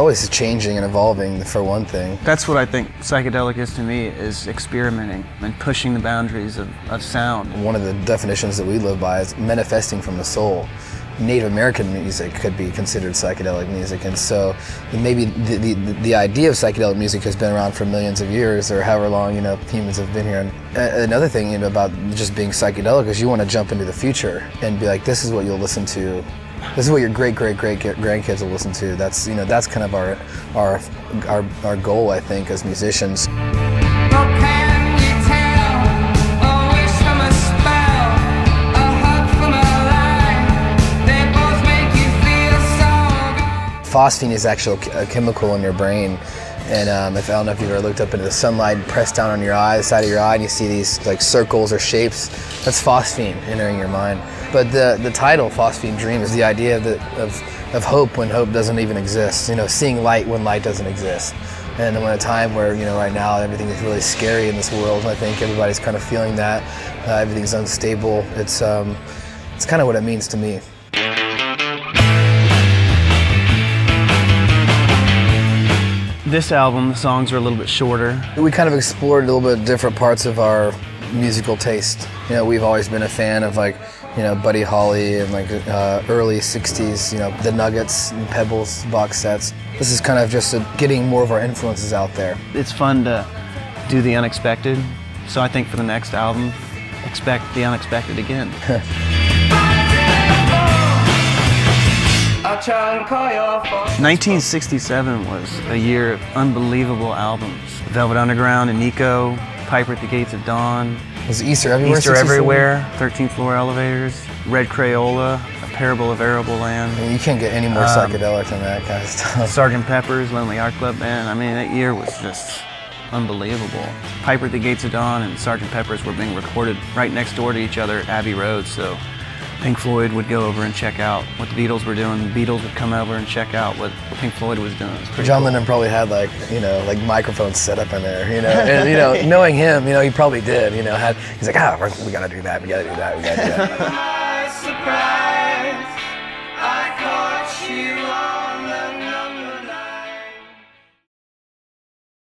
always changing and evolving, for one thing. That's what I think psychedelic is to me, is experimenting and pushing the boundaries of sound. One of the definitions that we live by is manifesting from the soul. Native American music could be considered psychedelic music, and so maybe the idea of psychedelic music has been around for millions of years, or however long humans have been here. And another thing about just being psychedelic is you want to jump into the future and be like, this is what you'll listen to. This is what your great grandkids will listen to. That's that's kind of our goal, I think, as musicians. Phosphine is actually a chemical in your brain, and I don't know if you've ever looked up into the sunlight and pressed down on the side of your eye, and you see these like circles or shapes. That's phosphine entering your mind. But the title, Phosphine Dream, is the idea of hope when hope doesn't even exist. Seeing light when light doesn't exist. And when a time where right now everything is really scary in this world, I think everybody's kind of feeling that. Everything's unstable. It's kind of what it means to me. This album, the songs are a little bit shorter. We kind of explored a little bit different parts of our musical taste. We've always been a fan of Buddy Holly and early 60s, the Nuggets and Pebbles box sets. This is kind of just getting more of our influences out there. It's fun to do the unexpected, so I think for the next album, expect the unexpected again. 1967 was a year of unbelievable albums. Velvet Underground and Nico, Piper at the Gates of Dawn. Was Easter Everywhere? Easter Everywhere, 13th Floor Elevators, Red Crayola, A Parable of Arable Land. You can't get any more psychedelic than that kind of stuff. Sgt. Pepper's Lonely Heart Club Band. I mean, that year was just unbelievable. Piper at the Gates of Dawn and Sgt. Pepper's were being recorded right next door to each other at Abbey Road, so Pink Floyd would go over and check out what the Beatles were doing. The Beatles would come over and check out what Pink Floyd was doing. John Lennon probably had microphones set up in there, and knowing him, he probably did, he's like, we gotta do that, we gotta do that, we gotta do that.